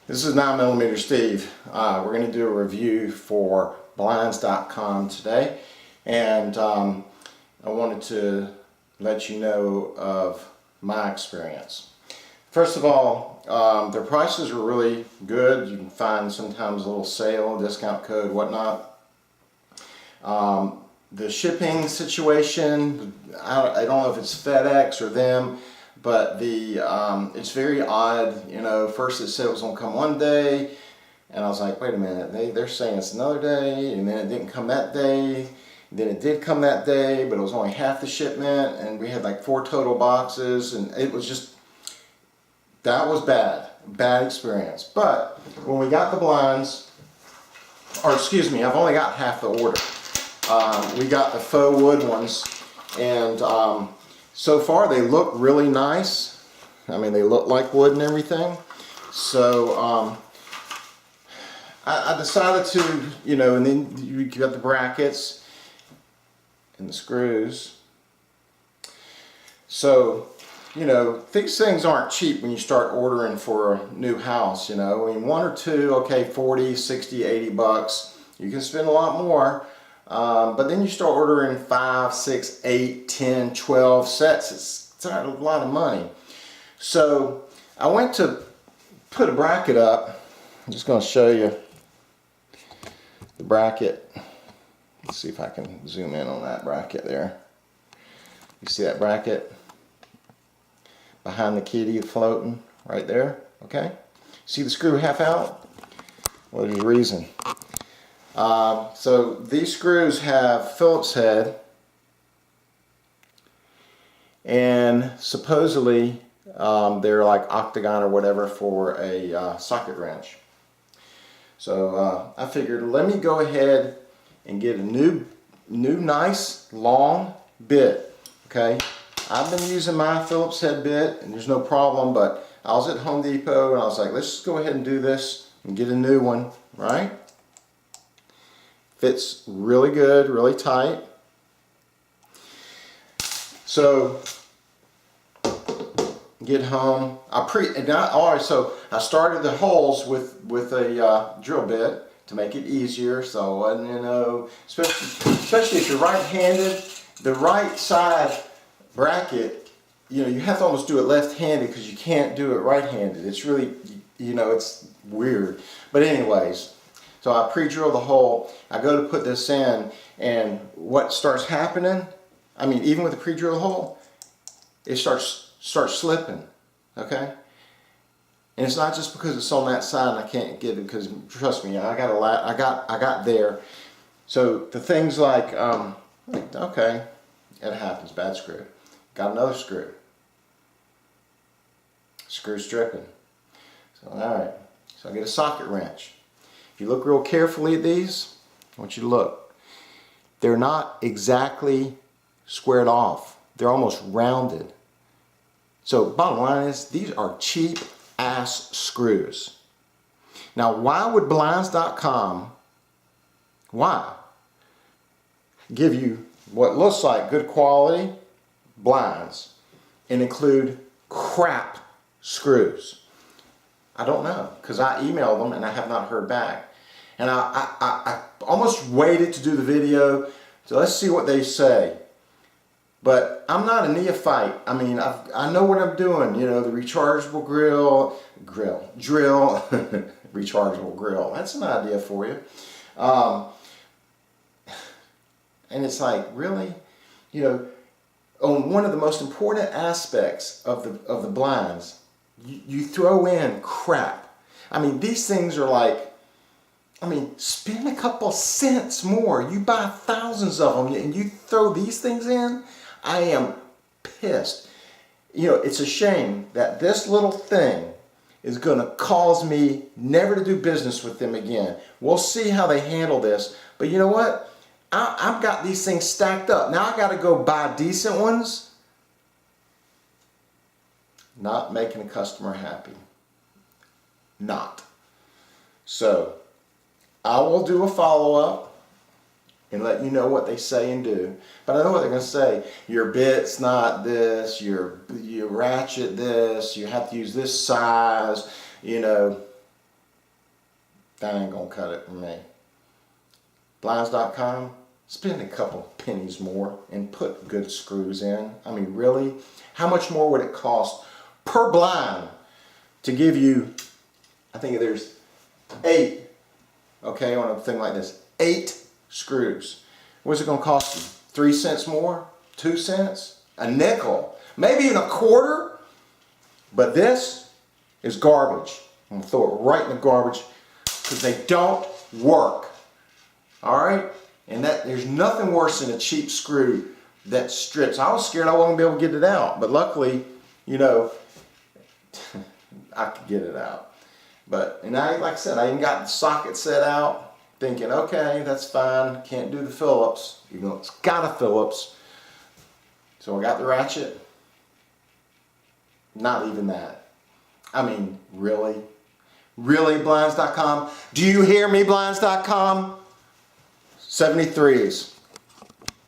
This is 9mm Steve. We're going to do a review for Blinds.com today, and I wanted to let you know of my experience. First of all, their prices are really good. You can find sometimes a little sale, discount code, whatnot. The shipping situation, I don't know if it's FedEx or them, but it's very odd. You know, first it said it was going to come one day, and I was like, wait a minute, they're saying it's another day, and then it didn't come that day. Then it did come that day, but it was only half the shipment, and we had like 4 total boxes, and it was just, that was bad experience. But when we got the blinds, or excuse me, I've only got half the order. We got the faux wood ones, and so far they look really nice. I mean, they look like wood and everything. So I decided to, you know, and then you got the brackets and the screws. So, you know, these things aren't cheap when you start ordering for a new house, you know. I mean, 1 or 2, okay, 40, 60, 80 bucks. You can spend a lot more. But then you start ordering 5, 6, 8, 10, 12 sets. It's a lot of money. So I went to put a bracket up. I'm just going to show you the bracket. Let's see if I can zoom in on that bracket there. You see that bracket behind the kitty floating right there? Okay. See the screw half out? Well, there's a reason. So these screws have Phillips head, and supposedly they're like octagon or whatever for a socket wrench. So I figured, let me go ahead and get a new nice long bit. Okay, I've been using my Phillips head bit and there's no problem, but I was at Home Depot and I was like, let's just go ahead and do this and get a new one, right? Fits really good, really tight. So get home. So I started the holes with a drill bit to make it easier. So I wasn't, you know, especially if you're right-handed, the right side bracket, you know, you have to almost do it left-handed because you can't do it right-handed. It's really, you know, it's weird. But anyways. So I pre-drill the hole, I go to put this in, and what starts happening, I mean, even with the pre-drill hole, it starts slipping, okay? And it's not just because it's on that side and I can't get it, because trust me, I got there. So the things like, okay, it happens, bad screw. Got another screw. Screw's dripping. So all right, so I get a socket wrench. If you look real carefully at these, I want you to look. They're not exactly squared off. They're almost rounded. So bottom line is, these are cheap ass screws. Now, why would Blinds.com, give you what looks like good quality blinds and include crap screws? I don't know, because I emailed them and I have not heard back. And I almost waited to do the video, so let's see what they say. But I'm not a neophyte. I mean, I know what I'm doing. You know, the rechargeable drill, rechargeable grill. That's an idea for you. And it's like, really, you know, on one of the most important aspects of the blinds, you throw in crap. I mean, these things are like, I mean, spend a couple cents more. You buy thousands of them and you throw these things in. I am pissed. You know, it's a shame that this little thing is going to cause me never to do business with them again. We'll see how they handle this. But you know what? I've got these things stacked up. Now I got to go buy decent ones. Not making a customer happy. Not. So I will do a follow-up and let you know what they say and do. But I know what they're going to say. Your bit's not this, you ratchet this, you have to use this size, you know. That ain't gonna cut it for me. Blinds.com, spend a couple pennies more and put good screws in. I mean, really? How much more would it cost per blind to give you, I think there's 8, okay, on a thing like this, 8 screws. What's it gonna cost you? 3 cents more? 2 cents? A nickel? Maybe even a quarter? But this is garbage. I'm gonna throw it right in the garbage because they don't work. All right? And that there's nothing worse than a cheap screw that strips. I was scared I wasn't gonna be able to get it out, but luckily, you know, I could get it out. But, and I, like I said, I even got the socket set out, thinking, okay, that's fine. Can't do the Phillips, even though it's got a Phillips. So I got the ratchet. Not even that. I mean, really? Really, Blinds.com? Do you hear me, Blinds.com? 73s.